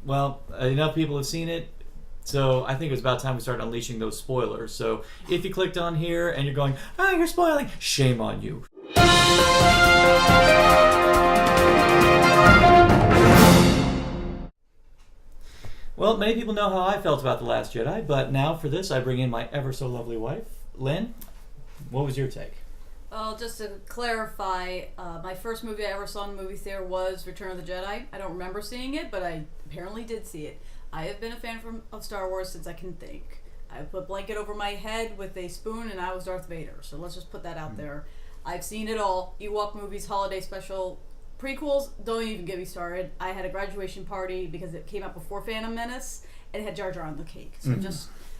well, enough people have seen it. So I think it was about time we started unleashing those spoilers. So if you clicked on here and you're going, you're spoiling, shame on you. Well, many people know how I felt about The Last Jedi, but now for this I bring in my ever so lovely wife. Lynn, what was your take? Well, just to clarify, my first movie I ever saw in the movie theater was Return of the Jedi. I don't remember seeing it, but I apparently did see it. I have been a fan of Star Wars since I can think. I put a blanket over my head with a spoon and I was Darth Vader. So let's just put that out there. I've seen it all. Ewok movies, holiday special, prequels, don't even get me started. I had a graduation party because it came out before Phantom Menace and it had Jar Jar on the cake. So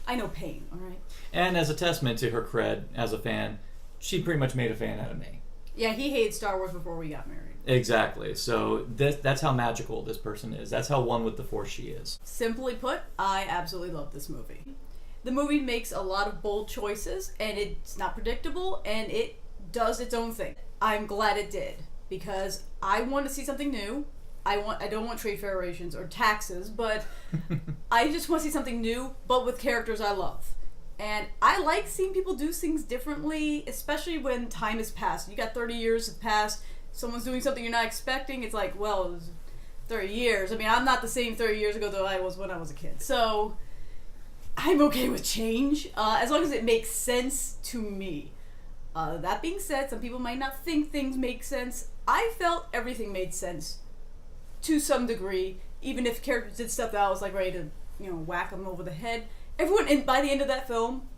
I know pain, all right? And as a testament to her cred as a fan, she pretty much made a fan out of me. Yeah, he hated Star Wars before we got married. Exactly. So that's how magical this person is. That's how one with the Force she is. Simply put, I absolutely love this movie. The movie makes a lot of bold choices, and it's not predictable, and it does its own thing. I'm glad it did, because I want to see something new. I don't want trade federations or taxes, but I just want to see something new, but with characters I love. And I like seeing people do things differently, especially when time has passed. You got 30 years have passed, someone's doing something you're not expecting, it's like, well, it was 30 years. I mean, I'm not the same 30 years ago that I was when I was a kid. So, I'm okay with change, as long as it makes sense to me. That being said, some people might not think things make sense. I felt everything made sense to some degree, even if characters did stuff that I was like ready to, whack them over the head. Everyone, by the end of that film,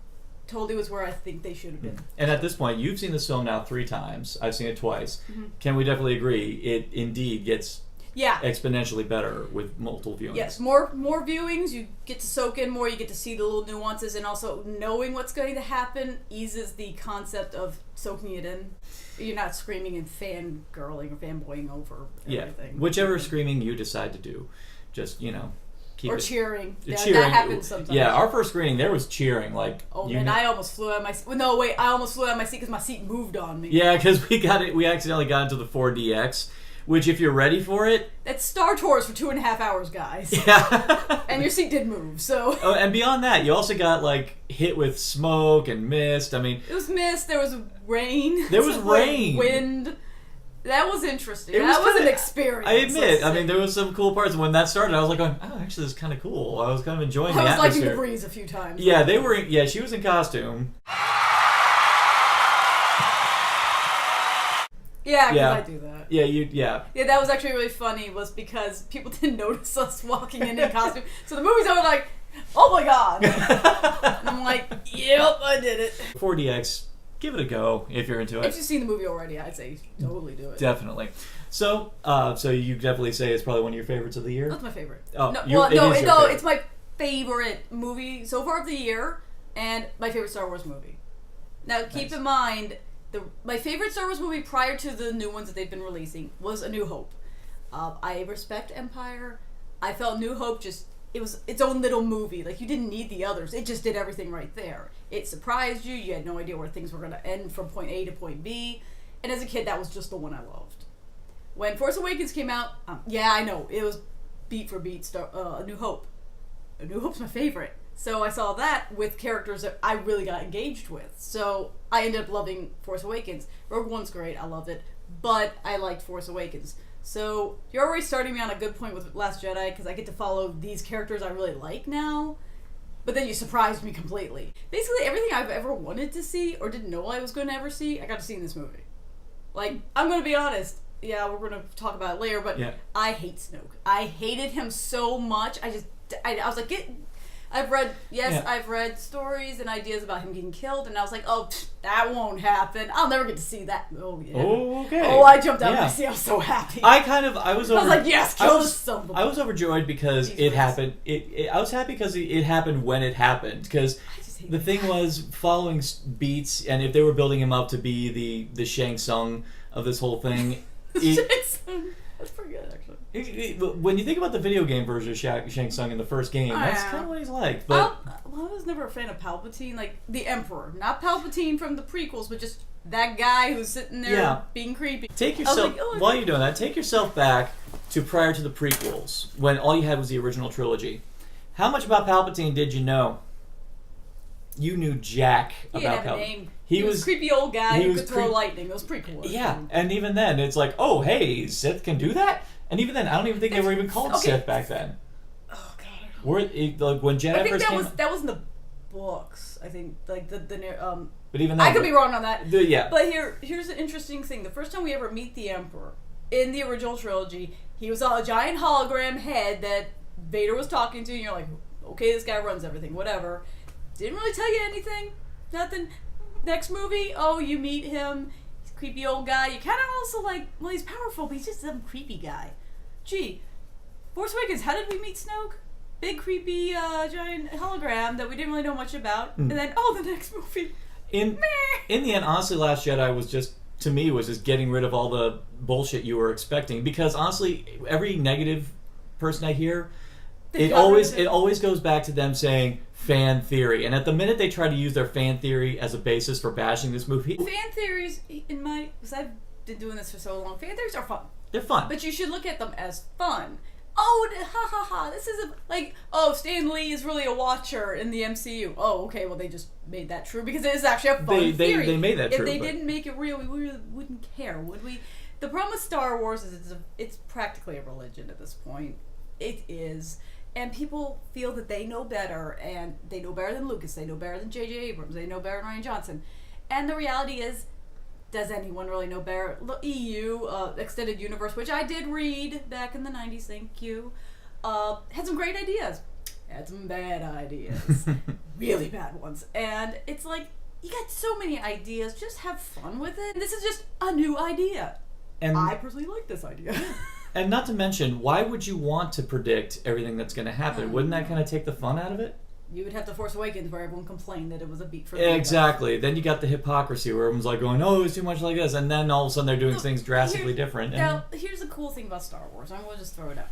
totally was where I think they should have been. And at this point, you've seen this film now 3 times. I've seen it twice. Mm-hmm. Can we definitely agree it indeed gets exponentially better with multiple viewings? Yes, more viewings, you get to soak in more, you get to see the little nuances, and also knowing what's going to happen eases the concept of soaking it in. You're not screaming and fangirling or fanboying over everything. Yeah, whichever screaming you decide to do. Just, keep it. Cheering. Cheering. That happens sometimes. Yeah, our first screening, there was cheering. I almost flew out of my seat. No, wait, I almost flew out of my seat because my seat moved on me. Yeah, because we accidentally got into the 4DX, which if you're ready for it... That's Star Tours for 2.5 hours, guys. Yeah. And your seat did move, so... Oh, and beyond that, you also got, hit with smoke and mist. I mean... It was mist, there was rain. There was rain. Wind. That was interesting. That was an experience. I admit. There was some cool parts. When that started, I was like, oh, actually, this is kind of cool. I was kind of enjoying the atmosphere. I was liking the breeze a few times. Yeah, she was in costume. Yeah, because I do that. Yeah, Yeah, that was actually really funny, was because people didn't notice us walking in costume. So the movie's over like, oh my god. And I'm like, yep, I did it. 4DX. Give it a go if you're into it. If you've seen the movie already, I'd say totally do it. Definitely. So you definitely say it's probably one of your favorites of the year? That's my favorite. Oh, it's my favorite movie so far of the year, and my favorite Star Wars movie. Now, keep in mind, my favorite Star Wars movie prior to the new ones that they've been releasing was A New Hope. I respect Empire. I felt New Hope it was its own little movie. You didn't need the others. It just did everything right there. It surprised you. You had no idea where things were going to end from point A to point B. And as a kid, that was just the one I loved. When Force Awakens came out, I know. It was beat for beat A New Hope. A New Hope's my favorite. So I saw that with characters that I really got engaged with. So I ended up loving Force Awakens. Rogue One's great. I loved it. But I liked Force Awakens. So you're already starting me on a good point with Last Jedi, because I get to follow these characters I really like now. But then you surprised me completely. Basically, everything I've ever wanted to see or didn't know I was going to ever see, I got to see in this movie. I'm going to be honest. Yeah, we're going to talk about it later, but I hate Snoke. I hated him so much. I was like, I've read stories and ideas about him getting killed, and I was like, that won't happen. I'll never get to see that. Oh, yeah. Oh, okay. Oh, I jumped out of my seat. I was so happy. I was like, yes, kill this son of a... I was overjoyed because it happened. I was happy because it happened when it happened, because the thing was following beats, and if they were building him up to be the Shang Tsung of this whole thing... That's pretty good, actually. When you think about the video game version of Shang Tsung in the first game, that's kind of what he's like. But I was never a fan of Palpatine, the Emperor. Not Palpatine from the prequels, but just that guy who's sitting there being creepy. Take yourself, while you're doing that, take yourself back to prior to the prequels, when all you had was the original trilogy. How much about Palpatine did you know? You knew jack He about didn't have a Palpatine. name. He was a creepy old guy who could throw lightning. It was pretty cool. Yeah, and even then, it's like, oh, hey, Sith can do that? And even then, I don't even think they were even called Sith back then. Oh, God. Like, when Jedi first came out... that was in the books, I think. Like, but even then... I could be wrong on that. Yeah. But here's an interesting thing. The first time we ever meet the Emperor, in the original trilogy, he was a giant hologram head that Vader was talking to, and you're like, okay, this guy runs everything, whatever. Didn't really tell you anything. Nothing. Next movie, you meet him. He's a creepy old guy. You kind of also like, well, he's powerful, but he's just some creepy guy. Gee, Force Awakens, how did we meet Snoke? Big, creepy, giant hologram that we didn't really know much about. And then, the next movie. In the end, honestly, Last Jedi was just, to me, was just getting rid of all the bullshit you were expecting. Because, honestly, every negative person I hear, it always goes back to them saying fan theory. And at the minute they try to use their fan theory as a basis for bashing this movie... Fan theories, because I've been doing this for so long, fan theories are fun. They're fun. But you should look at them as fun. This is Stan Lee is really a watcher in the MCU. Oh, okay, well, they just made that true because it is actually a fun theory. They made that true. If they didn't make it real, we really wouldn't care, would we? The problem with Star Wars is it's practically a religion at this point. It is. And people feel that they know better, and they know better than Lucas, they know better than J.J. Abrams, they know better than Rian Johnson. And the reality is, does anyone really know better? EU, Extended Universe, which I did read back in the 90s, thank you, had some great ideas. Had some bad ideas. Really bad ones. And it's like, you got so many ideas, just have fun with it. This is just a new idea. And I personally like this idea. And not to mention, why would you want to predict everything that's going to happen? Wouldn't that kind of take the fun out of it? You would have to Force Awakens where everyone complained that it was a beat for the Exactly. Then you got the hypocrisy where everyone's like going, oh, it's too much like this. And then all of a sudden they're doing things drastically different. Now, here's the cool thing about Star Wars. I'm going to just throw it out.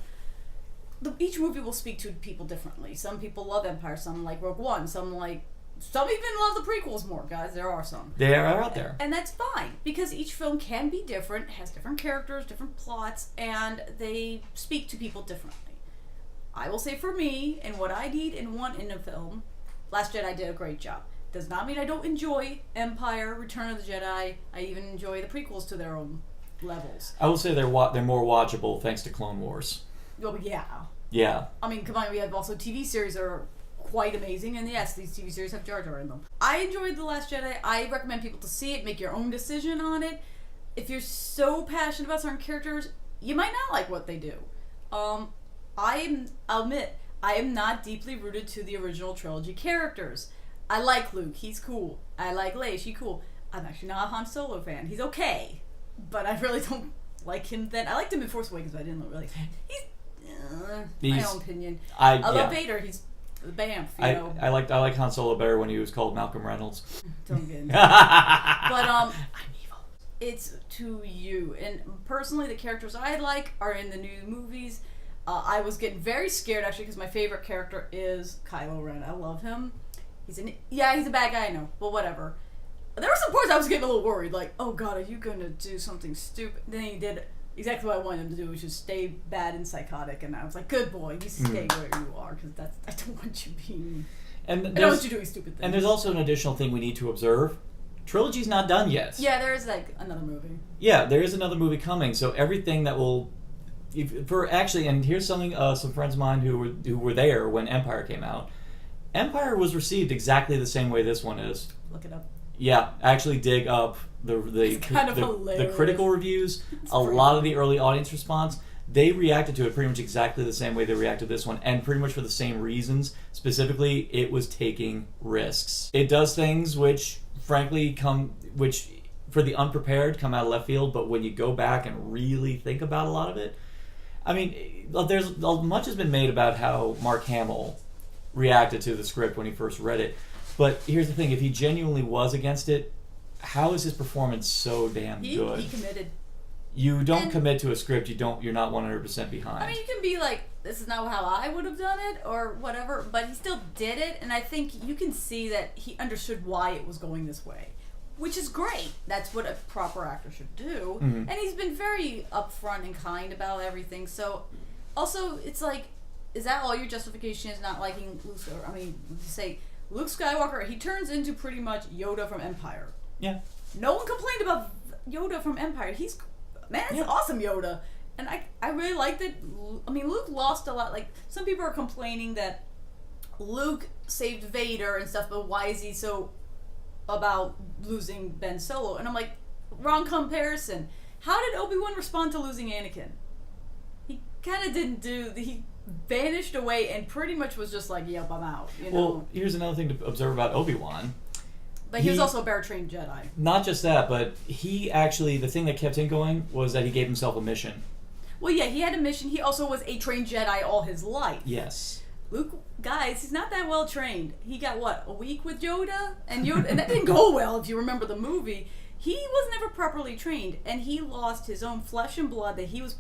Each movie will speak to people differently. Some people love Empire. Some like Rogue One. Some even love the prequels more, guys. There are some. They are out there. And that's fine, because each film can be different, has different characters, different plots, and they speak to people differently. I will say for me, and what I need and want in a film, Last Jedi did a great job. Does not mean I don't enjoy Empire, Return of the Jedi. I even enjoy the prequels to their own levels. I will say they're more watchable thanks to Clone Wars. Oh, yeah. Yeah. I mean, come on, we have also TV series that are quite amazing, and yes, these TV series have Jar Jar in them. I enjoyed The Last Jedi. I recommend people to see it, make your own decision on it. If you're so passionate about certain characters, you might not like what they do. I'll admit, I am not deeply rooted to the original trilogy characters. I like Luke, he's cool. I like Leia, she's cool. I'm actually not a Han Solo fan. He's okay, but I really don't like him then. I liked him in Force Awakens, but I didn't really. He's my own opinion. I love Vader. He's the Bamf, you know. I like Han Solo better when he was called Malcolm Reynolds. Don't get into that. But I'm evil. It's to you. And personally, the characters I like are in the new movies. I was getting very scared actually because my favorite character is Kylo Ren. I love him. He's a bad guy, I know, but whatever. There were some points I was getting a little worried, like, oh god, are you gonna do something stupid? Then he did exactly what I wanted him to do, which is stay bad and psychotic, and I was like, good boy, you stay where you are, because I don't want you being... I don't want you doing stupid things. And there's also an additional thing we need to observe. Trilogy's not done yet. Yeah, there is, another movie. Yeah, there is another movie coming, so everything that will... and here's something some friends of mine who were there when Empire came out. Empire was received exactly the same way this one is. Look it up. Yeah, actually dig up the critical reviews, a lot of the early audience response. They reacted to it pretty much exactly the same way they reacted to this one, and pretty much for the same reasons. Specifically, it was taking risks. It does things which, frankly, which for the unprepared come out of left field, but when you go back and really think about a lot of it, I mean, there's much has been made about how Mark Hamill reacted to the script when he first read it. But here's the thing, if he genuinely was against it, how is his performance so damn good? He committed. You don't commit to a script you're not 100% behind. I mean, you can be like, this is not how I would have done it, or whatever, but he still did it, and I think you can see that he understood why it was going this way. which is great. That's what a proper actor should do. Mm-hmm. And he's been very upfront and kind about everything. So, also, it's like, is that all your justification is not liking Luke Skywalker? I mean, say Luke Skywalker, he turns into pretty much Yoda from Empire. Yeah. No one complained about Yoda from Empire. It's awesome Yoda. And I really like that. I mean, Luke lost a lot. Like, some people are complaining that Luke saved Vader and stuff, but why is he so about losing Ben Solo? And I'm like, wrong comparison. How did Obi-Wan respond to losing Anakin? He kind of didn't he vanished away and pretty much was just like, yep, I'm out. You know? Well, here's another thing to observe about Obi-Wan. But he was also a better-trained Jedi. Not just that, but he actually, the thing that kept him going was that he gave himself a mission. Well, yeah, he had a mission. He also was a trained Jedi all his life. Yes. Luke, guys, he's not that well trained. He got, a week with Yoda? And that didn't go well, if you remember the movie. He was never properly trained, and he lost his own flesh and blood that he was,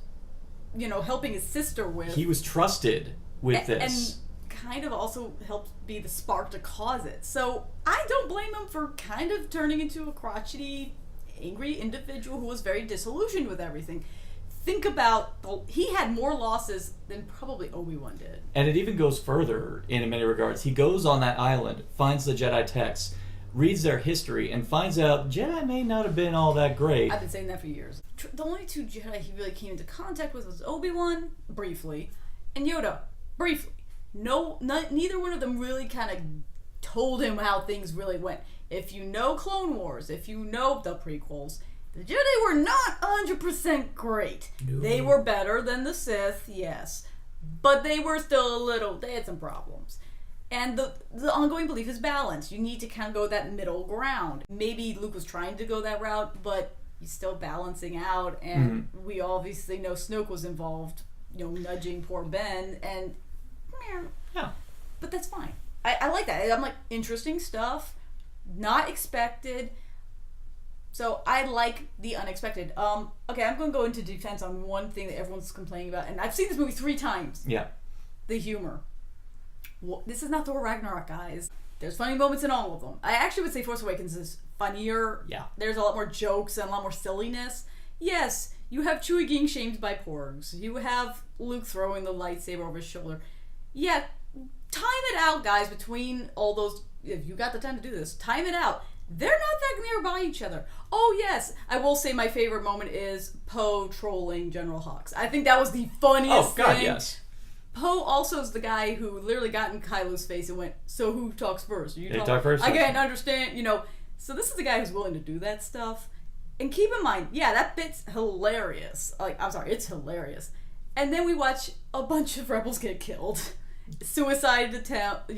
helping his sister with. He was trusted with this. And kind of also helped be the spark to cause it. So I don't blame him for kind of turning into a crotchety, angry individual who was very disillusioned with everything. Think about, he had more losses than probably Obi-Wan did. And it even goes further in many regards. He goes on that island, finds the Jedi texts, reads their history, and finds out Jedi may not have been all that great. I've been saying that for years. The only two Jedi he really came into contact with was Obi-Wan, briefly, and Yoda, briefly. Neither one of them really kind of told him how things really went. If you know Clone Wars, if you know the prequels, the Jedi were not 100% great. No. They were better than the Sith, yes. But they were still they had some problems. And the ongoing belief is balance. You need to kind of go that middle ground. Maybe Luke was trying to go that route, but he's still balancing out. And we obviously know Snoke was involved, nudging poor Ben. And, yeah. But that's fine. I like that. I'm like, interesting stuff. Not expected. So I like the unexpected. Okay, I'm going to go into defense on one thing that everyone's complaining about, and I've seen this movie 3 times. Yeah. The humor. Well, this is not Thor Ragnarok, guys. There's funny moments in all of them. I actually would say Force Awakens is funnier. Yeah. There's a lot more jokes and a lot more silliness. Yes, you have Chewie getting shamed by porgs. You have Luke throwing the lightsaber over his shoulder. Yeah, time it out, guys, between all those. If you got the time to do this, time it out. They're not that nearby each other. Oh, yes. I will say my favorite moment is Poe trolling General Hux. I think that was the funniest thing. Oh, God, yes. Poe also is the guy who literally got in Kylo's face and went, so who talks first? You talk first? I can't understand, So this is the guy who's willing to do that stuff. And keep in mind, yeah, that bit's hilarious. It's hilarious. And then we watch a bunch of rebels get killed. Suicide attempt,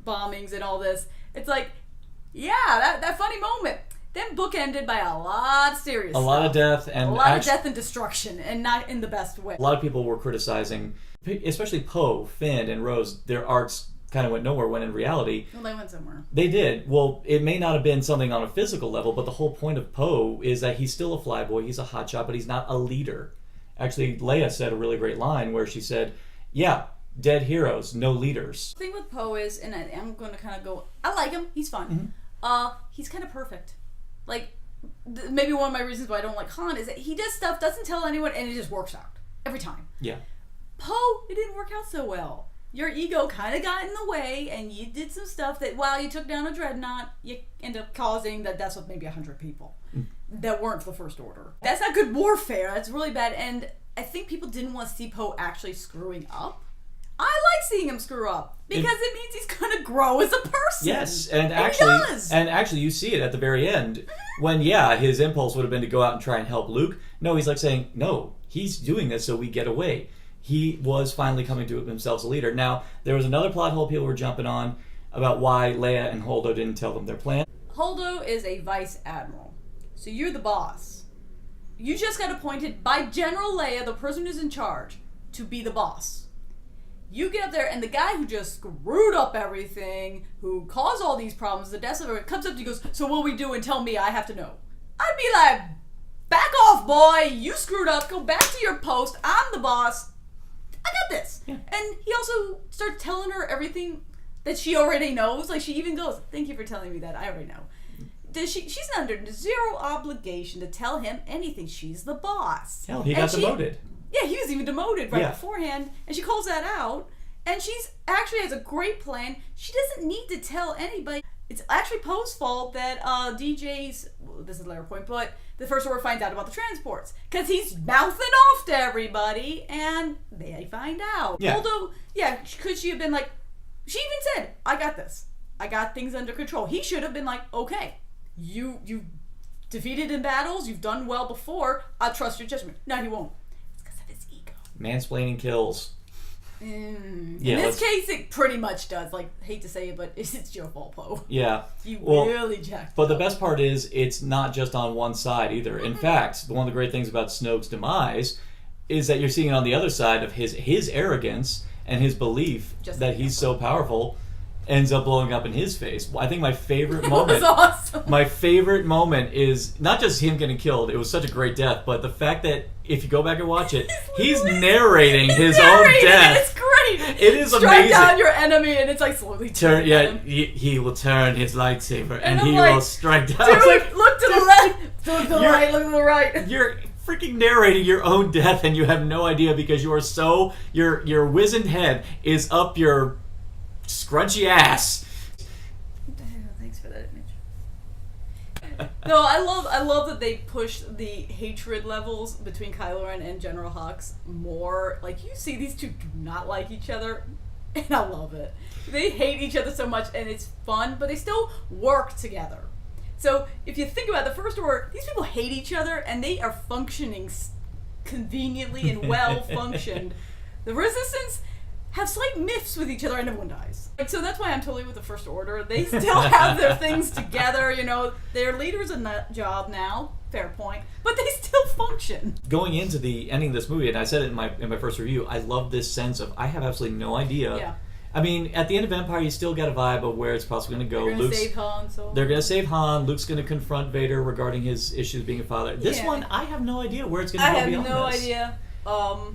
bombings and all this. It's like, yeah, that funny moment. Then bookended by a lot of serious stuff. A lot of death and destruction, and not in the best way. A lot of people were criticizing, especially Poe, Finn, and Rose. Their arcs kind of went nowhere, when in reality... Well, they went somewhere. They did. Well, it may not have been something on a physical level, but the whole point of Poe is that he's still a flyboy, he's a hotshot, but he's not a leader. Actually, Leia said a really great line where she said, yeah, dead heroes, no leaders. The thing with Poe is, and I'm going to kind of go, I like him, he's fun. Mm-hmm. He's kind of perfect. Like, maybe one of my reasons why I don't like Han is that he does stuff, doesn't tell anyone, and it just works out. Every time. Yeah. Poe, it didn't work out so well. Your ego kind of got in the way, and you did some stuff that, while you took down a dreadnought, you end up causing the deaths of maybe 100 people that weren't the First Order. That's not good warfare. That's really bad, and I think people didn't want to see Poe actually screwing up. I like seeing him screw up because it means he's going to grow as a person. Yes, and actually, you see it at the very end when his impulse would have been to go out and try and help Luke. No, he's like saying, no, he's doing this so we get away. He was finally coming to himself as a leader. Now, there was another plot hole people were jumping on about why Leia and Holdo didn't tell them their plan. Holdo is a vice admiral, so you're the boss. You just got appointed by General Leia, the person who's in charge, to be the boss. You get up there, and the guy who just screwed up everything, who caused all these problems, the deaths of everyone, comes up to you and goes, so what we do and tell me I have to know. I'd be like, back off, boy. You screwed up. Go back to your post. I'm the boss. I got this. Yeah. And he also starts telling her everything that she already knows. Like, she even goes, thank you for telling me that. I already know. she's under zero obligation to tell him anything. She's the boss. Hell, he got demoted. Yeah, he was even demoted beforehand, and she calls that out. And she's actually has a great plan. She doesn't need to tell anybody. It's actually Poe's fault that DJ's, this is a later point, but the First Order finds out about the transports. Because he's mouthing off to everybody, and they find out. Yeah. Although, yeah, could she have been like, she even said, I got this. I got things under control. He should have been like, okay, you defeated in battles, you've done well before, I'll trust your judgment. No, he won't. It's because of his ego. Mansplaining kills. In this case, it pretty much does. Like, hate to say it, but it's your fault, Poe. Yeah. You really jacked But the best part is, it's not just on one side either. In fact, one of the great things about Snoke's demise is that you're seeing it on the other side of his arrogance and his belief that he's so powerful ends up blowing up in his face. I think my favorite moment... was awesome. My favorite moment is not just him getting killed. It was such a great death, but the fact that if you go back and watch it, he's narrating his own death. It's great. It is amazing. Strike down your enemy, and it's like slowly turning. Yeah, he will turn his lightsaber, and he like, will strike down. Dude, like, look to the left, look to the right, look to the right. You're freaking narrating your own death, and you have no idea because you are so your wizened head is up your scrunchy ass. Thanks for that image. No, I love that they push the hatred levels between Kylo Ren and General Hux more. Like, you see these two do not like each other, and I love it. They hate each other so much, and it's fun, but they still work together. So if you think about the First Order, these people hate each other, and they are functioning conveniently and well functioned. The Resistance have slight miffs with each other, and everyone dies. Like, so that's why I'm totally with the First Order. They still have their things together, you know. Their leader's in that job now, fair point, but they still function. Going into the ending of this movie, and I said it in my first review, I love this sense of I have absolutely no idea. Yeah. I mean, at the end of Empire, you still get a vibe of where it's possibly going to go. They're going to save Han. They're going to save Han. Luke's going to confront Vader regarding his issues being a father. This one, I have no idea where it's going to go beyond this. I have no idea.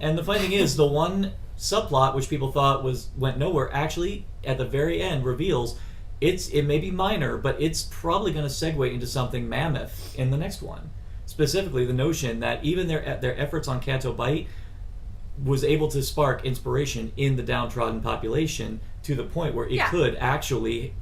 And the funny thing is, the one subplot which people thought went nowhere actually at the very end reveals it may be minor, but it's probably going to segue into something mammoth in the next one. Specifically, the notion that even their efforts on Canto Bight was able to spark inspiration in the downtrodden population to the point where it could actually...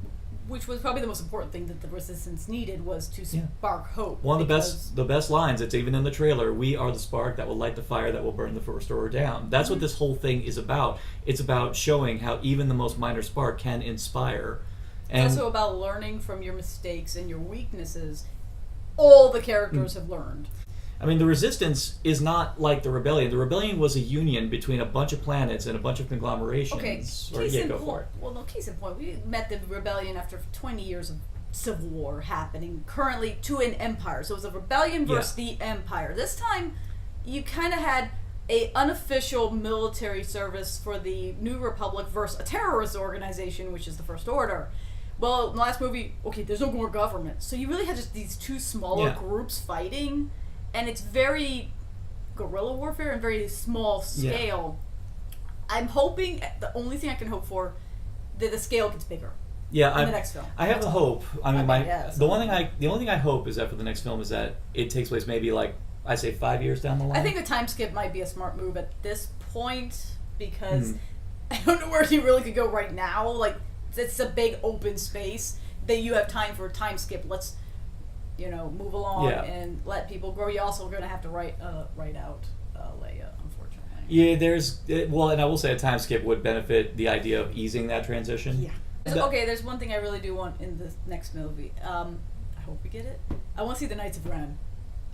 Which was probably the most important thing that the Resistance needed, was to spark hope. One of the best lines, it's even in the trailer, we are the spark that will light the fire that will burn the First Order down. That's what this whole thing is about. It's about showing how even the most minor spark can inspire. And it's also about learning from your mistakes and your weaknesses. All the characters have learned. I mean, the Resistance is not like the Rebellion. The Rebellion was a union between a bunch of planets and a bunch of conglomerations. Okay, case in point. We met the Rebellion after 20 years of civil war happening, currently to an empire. So it was a rebellion versus the empire. This time, you kind of had a unofficial military service for the New Republic versus a terrorist organization, which is the First Order. Well, in the last movie, there's no more government. So you really had just these two smaller groups fighting. And it's very guerrilla warfare and very small scale. Yeah. I'm hoping, the only thing I can hope for, that the scale gets bigger. Yeah, in the next film. I have the hope. I mean, the only thing I hope is that for the next film is that it takes place maybe I say 5 years down the line. I think a time skip might be a smart move at this point because I don't know where he really could go right now. Like, it's a big open space that you have time for a time skip. Let's move along and let people grow. You're also going to have to write out Leia, unfortunately. Yeah, and I will say a time skip would benefit the idea of easing that transition. Yeah. Okay, there's one thing I really do want in the next movie. I hope we get it. I want to see the Knights of Ren.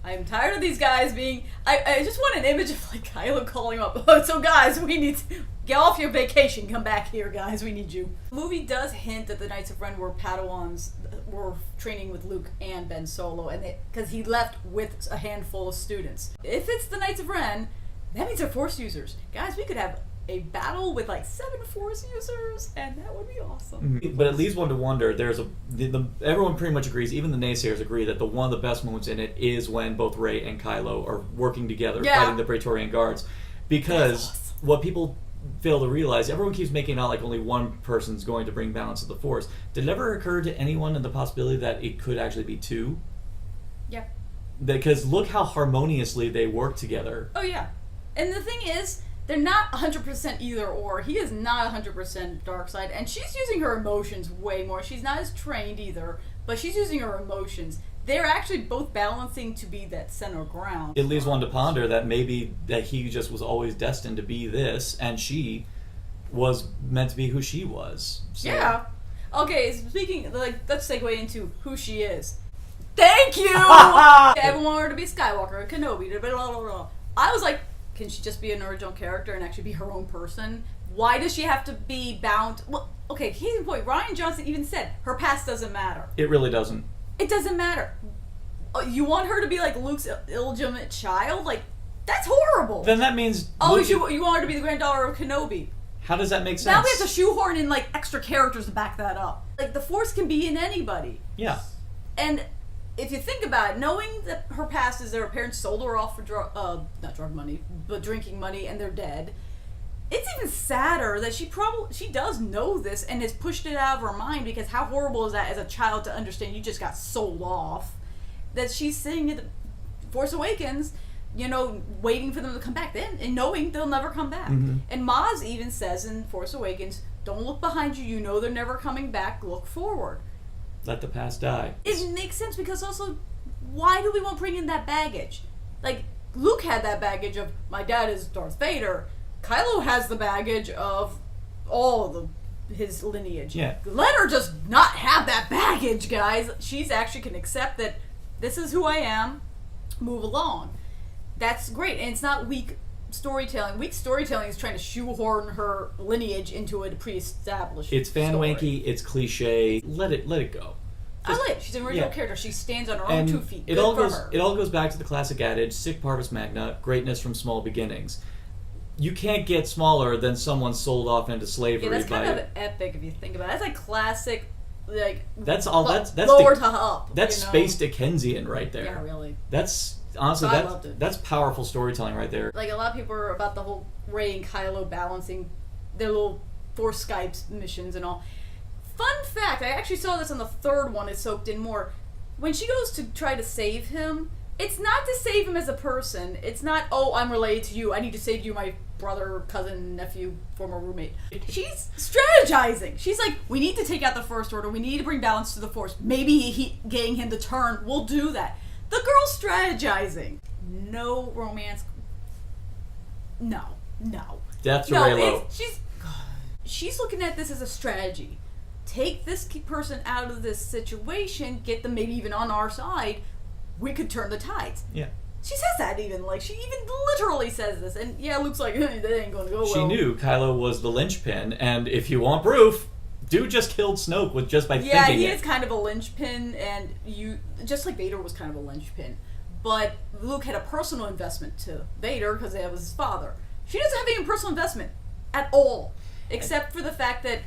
I'm tired of these guys being... I just want an image of Kylo calling them up. So guys, we need to get off your vacation. Come back here, guys. We need you. The movie does hint that the Knights of Ren were Padawans, were training with Luke and Ben Solo, and because he left with a handful of students. If it's the Knights of Ren, that means they're Force users. Guys, we could have a battle with 7 Force users, and that would be awesome. But it leads one to wonder. Everyone pretty much agrees, even the naysayers agree, that one of the best moments in it is when both Rey and Kylo are working together, fighting the Praetorian Guards. Because what people fail to realize, everyone keeps making out like only one person's going to bring balance to the Force. Did it ever occur to anyone the possibility that it could actually be two? Yeah. Because look how harmoniously they work together. Oh, yeah. And the thing is, they're not 100% either or. He is not 100% dark side, and she's using her emotions way more. She's not as trained either, but she's using her emotions. They're actually both balancing to be that center ground. It leaves one to ponder that maybe that he just was always destined to be this, and she was meant to be who she was. So. Yeah. Okay, speaking, let's segue into who she is. Thank you! Everyone wanted her to be Skywalker, Kenobi, blah, blah, blah, blah. I was like, can she just be an original character and actually be her own person? Why does she have to be bound? Well, okay, case in point, Rian Johnson even said her past doesn't matter. It really doesn't. It doesn't matter. You want her to be like Luke's illegitimate child? Like, that's horrible. Then that means... Oh, you want her to be the granddaughter of Kenobi. How does that make sense? Now we have to shoehorn in, like, extra characters to back that up. Like, the Force can be in anybody. Yeah. And if you think about it, knowing that her past is that her parents sold her off for not drug money, but drinking money, and they're dead, it's even sadder that she does know this and has pushed it out of her mind, because how horrible is that as a child to understand you just got sold off? That she's sitting at Force Awakens, waiting for them to come back then, and knowing they'll never come back. Mm-hmm. And Maz even says in Force Awakens, don't look behind you, you know they're never coming back, look forward. Let the past die. It makes sense, because also, why do we want to bring in that baggage? Like, Luke had that baggage of, my dad is Darth Vader. Kylo has the baggage of his lineage. Yeah. Let her just not have that baggage, guys. She's actually can accept that this is who I am, move along. That's great, and it's not weak storytelling. Weak storytelling is trying to shoehorn her lineage into a pre-established It's story. fan-wanky, it's cliche. Let it go. I like it. She's an original character. She stands on her own 2 feet. It all goes back to the classic adage, sic parvis magna, greatness from small beginnings. You can't get smaller than someone sold off into slavery. Yeah, that's kind of epic if you think about it. That's like classic, like that's all. That's lower to up. That's space Dickensian right there. Yeah, really. That's honestly I loved it. That's powerful storytelling right there. Like, a lot of people are about the whole Rey and Kylo balancing their little Force Skypes missions and all. Fun fact, I actually saw this on the third one. It soaked in more. When she goes to try to save him, it's not to save him as a person. It's not, oh, I'm related to you, I need to save you, my brother, cousin, nephew, former roommate. She's strategizing. She's like, we need to take out the First Order. We need to bring balance to the Force. Maybe getting him to turn. We'll do that. The girl's strategizing. No romance. No. Death to Reylo. She's looking at this as a strategy. Take this person out of this situation, get them maybe even on our side, we could turn the tides. Yeah. She says that even, like, she even literally says this, and yeah, Luke's like, that ain't gonna go well. She knew Kylo was the linchpin, and if you want proof, dude just killed Snoke by thinking it. Yeah, he is kind of a linchpin, and just like Vader was kind of a linchpin. But Luke had a personal investment to Vader, because that was his father. She doesn't have any personal investment at all, except for the fact that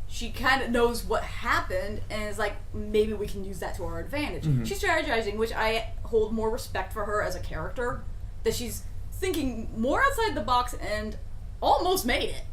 she kind of knows what happened and is like, maybe we can use that to our advantage. Mm-hmm. She's strategizing, which I hold more respect for her as a character, that she's thinking more outside the box and almost made it.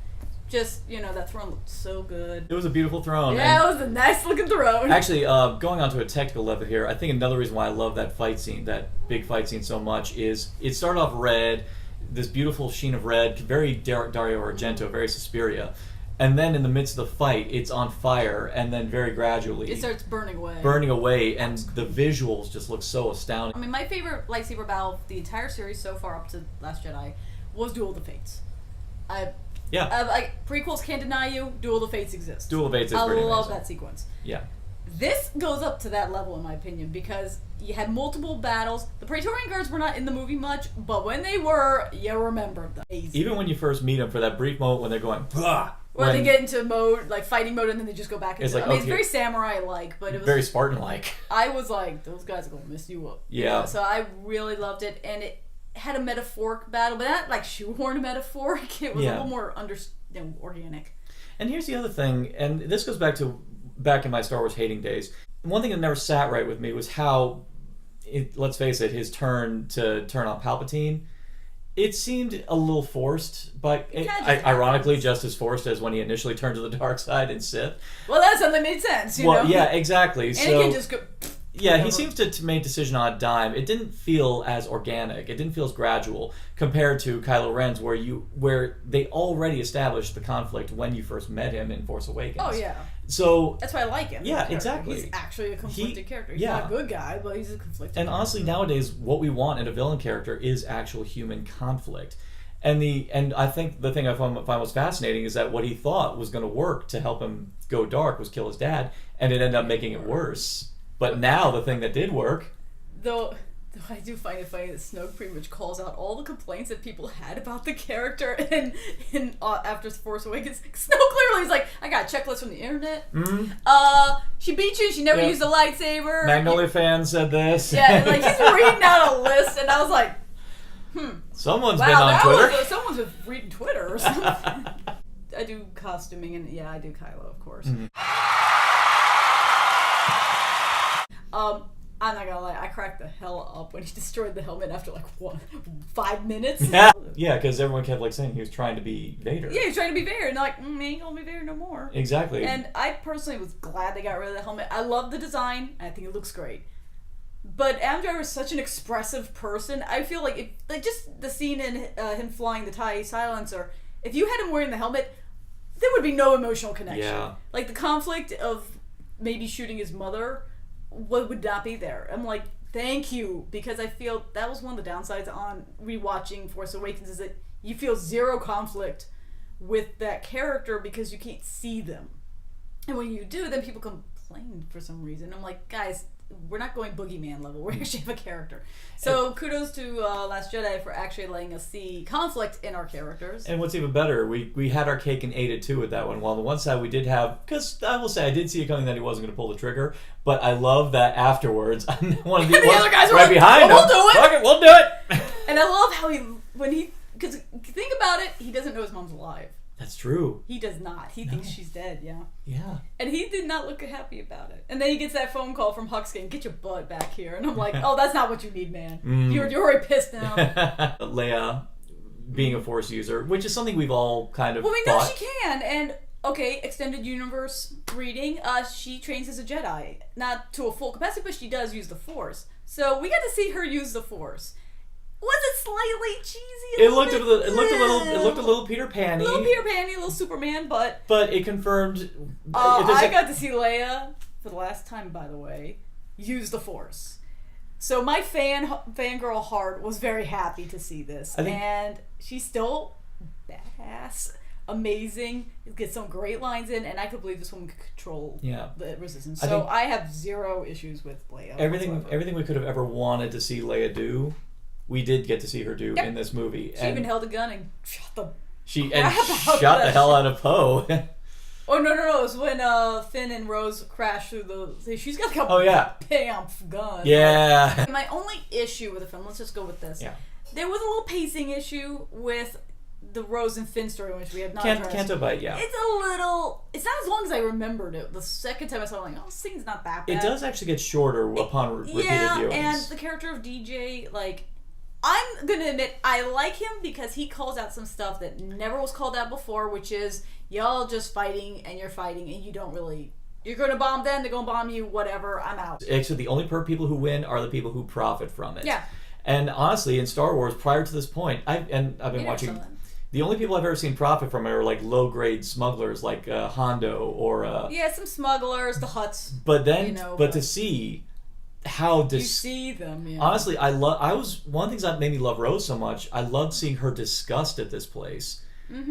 Just, that throne looked so good. It was a beautiful throne. Yeah, it was a nice looking throne. Actually, going on to a technical level here, I think another reason why I love that fight scene, that big fight scene so much, is it started off red, this beautiful sheen of red, very Dario Argento, very Suspiria. And then in the midst of the fight, it's on fire, and then very gradually... it starts burning away. And the visuals just look so astounding. I mean, my favorite lightsaber battle of the entire series so far up to Last Jedi was Duel of the Fates. Prequels can't deny you, Duel of the Fates exists. Duel of the Fates is pretty amazing. I love that sequence. Yeah. This goes up to that level, in my opinion, because you had multiple battles. The Praetorian Guards were not in the movie much, but when they were, you remembered them. Even when you first meet them, for that brief moment when they're going, bah! Or they get into mode, like fighting mode, and then they just go back into it. It's very samurai-like, but it was... very Spartan-like. I was like, those guys are going to mess you up. Yeah. So I really loved it, and it had a metaphoric battle, but not like shoehorned metaphoric. It was a little more organic. And here's the other thing, and this goes back in my Star Wars hating days. One thing that never sat right with me was how, let's face it, his turn on Palpatine, It seemed a little forced, but ironically just as forced as when he initially turned to the dark side in Sith. Well, that suddenly made sense, you know? Yeah, exactly. And so, it can just go... Yeah, he seems to make a decision on a dime. It didn't feel as organic. It didn't feel as gradual compared to Kylo Ren's, where they already established the conflict when you first met him in Force Awakens. Oh yeah. So that's why I like him. Yeah, exactly. He's actually a conflicted character. He's not a good guy, but he's a conflicted. And character. honestly, nowadays, what we want in a villain character is actual human conflict. And I think the thing I find most fascinating is that what he thought was going to work to help him go dark was kill his dad, and it ended up making it worse. But now the thing that did work... Though I do find it funny that Snoke pretty much calls out all the complaints that people had about the character in after Force Awakens. Snoke clearly is like, I got a checklist from the internet. Mm-hmm. She beat you, she never used a lightsaber. Magnolia fan said this. Yeah, and like he's reading out a list, and I was like, Someone's been on Twitter. Someone's been reading Twitter or something. I do costuming, and I do Kylo, of course. Mm-hmm. I'm not gonna lie, I cracked the hell up when he destroyed the helmet after like 5 minutes. Yeah, because everyone kept like saying he was trying to be Vader. Yeah, he was trying to be Vader, and they're like, he ain't gonna be Vader no more. Exactly. And I personally was glad they got rid of the helmet. I love the design, and I think it looks great. But Adam Driver is such an expressive person. I feel like just the scene in him flying the TIE Silencer, if you had him wearing the helmet, there would be no emotional connection. Yeah. Like the conflict of maybe shooting his mother would not be there. I'm like, thank you, because I feel that was one of the downsides on rewatching Force Awakens is that you feel zero conflict with that character because you can't see them. And when you do, then people complain for some reason. I'm like, guys, we're not going boogeyman level. We actually have a character. So kudos to Last Jedi for actually letting us see conflict in our characters. And what's even better, we had our cake and ate it too with that one. While on the one side we did have, because I will say I did see it coming that he wasn't going to pull the trigger, but I love that afterwards one of the other guys were right like, behind him. We'll do it. Fuck it, we'll do it. And I love how because think about it, he doesn't know his mom's alive. That's true. He does not. He thinks she's dead, yeah. Yeah. And he did not look happy about it. And then he gets that phone call from Hux saying, get your butt back here. And I'm like, oh, that's not what you need, man. You're already pissed now. Leia being a Force user, which is something we've all kind of Well, we know thought. she can. And, okay, extended universe reading, she trains as a Jedi. Not to a full capacity, but she does use the Force. So we got to see her use the Force. Was it slightly cheesy? It looked a little Peter Pan-y. A little Peter Pan-y, a little Superman, but it confirmed. I got to see Leia for the last time, by the way, use the Force. So my fangirl heart was very happy to see this, and she's still badass, amazing. Gets some great lines in, and I could believe this woman could control the Resistance. So I have zero issues with Leia. Everything we could have ever wanted to see Leia do, we did get to see her do in this movie. She even held a gun and shot the hell out of Poe. Oh no! It was when Finn and Rose crashed through the. She's got like a bamf gun. Yeah. My only issue with the film, let's just go with this. Yeah. There was a little pacing issue with the Rose and Finn story, which we have not addressed. Canto Bite, yeah. It's a little. It's not as long as I remembered it. The second time I saw it, I'm like, oh, this thing's not that bad. It does actually get shorter upon repeated viewings. And the character of DJ, like. I'm gonna admit, I like him because he calls out some stuff that never was called out before, which is, y'all just fighting, and you don't really... You're gonna bomb them, they're gonna bomb you, whatever, I'm out. Actually, the only people who win are the people who profit from it. Yeah. And honestly, in Star Wars, prior to this point, I've been watching... The only people I've ever seen profit from it are like low-grade smugglers, like Hondo or... some smugglers, the Hutts. But then, but to see... How you see them, yeah. Honestly, one of the things that made me love Rose so much. I loved seeing her disgust at this place,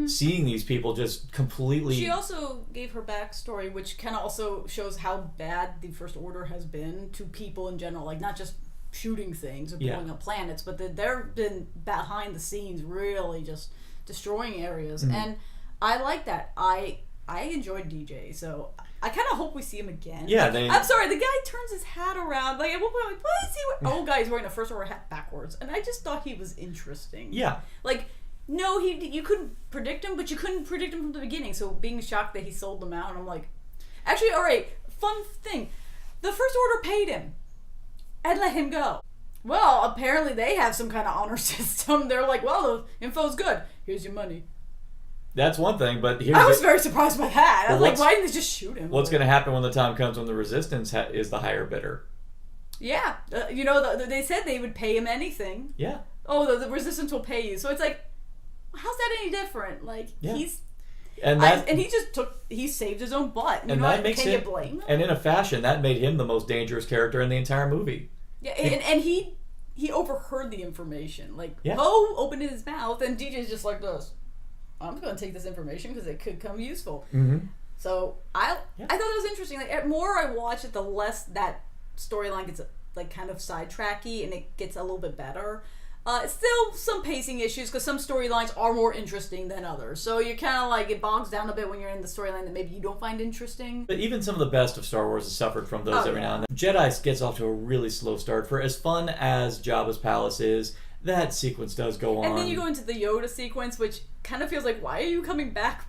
seeing these people just completely. She also gave her backstory, which kind of also shows how bad the First Order has been to people in general, like not just shooting things or blowing up planets, but they've been behind the scenes, really just destroying areas, and I like that. I enjoyed DJ, so. I kind of hope we see him again. Yeah, I'm sorry, the guy turns his hat around. Like, at one point, I'm like, what is he wearing? Oh, guy, he's wearing a First Order hat backwards. And I just thought he was interesting. Yeah. Like, no, you couldn't predict him, but you couldn't predict him from the beginning. So being shocked that he sold them out, I'm like... Actually, all right, fun thing. The First Order paid him and let him go. Well, apparently they have some kind of honor system. They're like, well, the info's good. Here's your money. That's one thing, but here's I was very surprised by that. I was like, why didn't they just shoot him? What's going to happen when the time comes when the Resistance is the higher bidder? Yeah. They said they would pay him anything. Yeah. Oh, the Resistance will pay you. So it's like, how's that any different? Like, yeah. He saved his own butt. And that makes him, you blame him? And in a fashion, that made him the most dangerous character in the entire movie. Yeah, and he overheard the information. Like, opened his mouth, and DJ's just like this. I'm going to take this information because it could come useful. Mm-hmm. So I thought that was interesting. Like, the more I watch it, the less that storyline gets like kind of sidetracky, and it gets a little bit better. Still some pacing issues because some storylines are more interesting than others. So you're kind of like, it bogs down a bit when you're in the storyline that maybe you don't find interesting. But even some of the best of Star Wars has suffered from those every now and then. Jedi gets off to a really slow start. For as fun as Jabba's palace is, that sequence does go on. And then you go into the Yoda sequence, which kind of feels like, why are you coming back?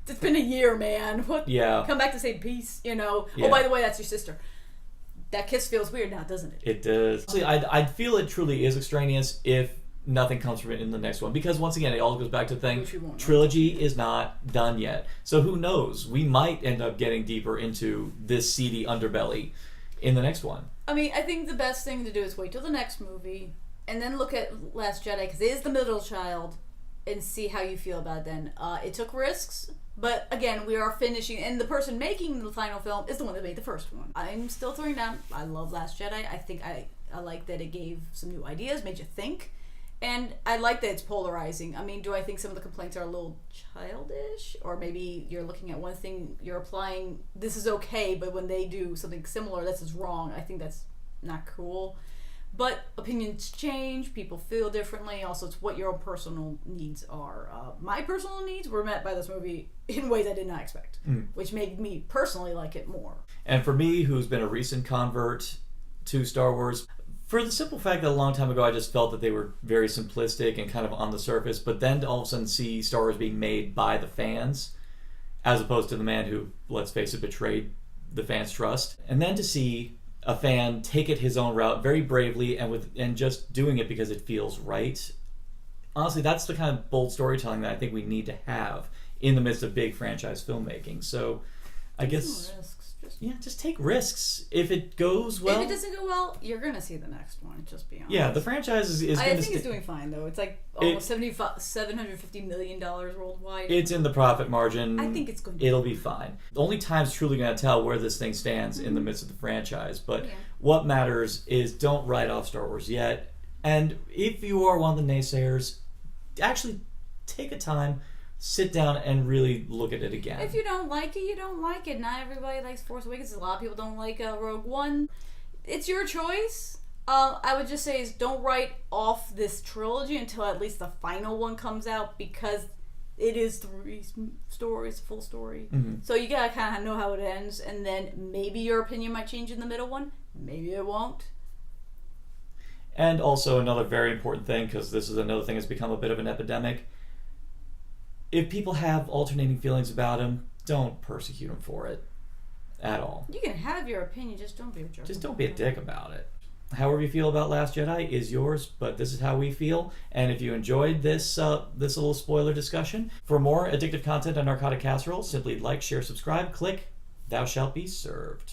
It's been a year, man. What? Yeah. Come back to say peace, you know. Yeah. Oh, by the way, that's your sister. That kiss feels weird now, doesn't it? It does. Honestly, I'd feel it truly is extraneous if nothing comes from it in the next one. Because once again, it all goes back to the thing, trilogy is not done yet. So who knows? We might end up getting deeper into this seedy underbelly in the next one. I mean, I think the best thing to do is wait till the next movie and then look at Last Jedi, because it is the middle child, and see how you feel about it then. It took risks, but again, we are finishing, and the person making the final film is the one that made the first one. I'm still throwing down. I love Last Jedi. I think I like that it gave some new ideas, made you think, and I like that it's polarizing. I mean, do I think some of the complaints are a little childish, or maybe you're looking at one thing, you're applying, this is okay, but when they do something similar, this is wrong. I think that's not cool. But opinions change, people feel differently. Also, it's what your own personal needs are. My personal needs were met by this movie in ways I did not expect, which made me personally like it more. And for me, who's been a recent convert to Star Wars, for the simple fact that a long time ago I just felt that they were very simplistic and kind of on the surface, but then to all of a sudden see Star Wars being made by the fans, as opposed to the man who, let's face it, betrayed the fans' trust, and then to see a fan take it his own route very bravely and just doing it because it feels right. Honestly, that's the kind of bold storytelling that I think we need to have in the midst of big franchise filmmaking. So I guess just take risks. If it goes well, if it doesn't go well, you're gonna see the next one. Just be honest. Yeah, the franchise is I think it's doing fine though. It's like almost $750 million worldwide. It's in the profit margin. I think it's good. It'll be fine. The only time's truly going to tell where this thing stands in the midst of the franchise. But what matters is don't write off Star Wars yet. And if you are one of the naysayers, actually take a time, sit down, and really look at it again. If you don't like it, you don't like it. Not everybody likes Force Awakens. A lot of people don't like Rogue One. It's your choice. I would just say is don't write off this trilogy until at least the final one comes out, because it is 3 stories, full story. Mm-hmm. So you gotta kind of know how it ends, and then maybe your opinion might change in the middle one. Maybe it won't. And also another very important thing, because this is another thing that's become a bit of an epidemic. If people have alternating feelings about him, don't persecute him for it at all. You can have your opinion, just don't be a jerk. Just don't be a dick about it. However you feel about Last Jedi is yours, but this is how we feel. And if you enjoyed this little spoiler discussion, for more addictive content on Narcotic Casserole, simply like, share, subscribe, click, thou shalt be served.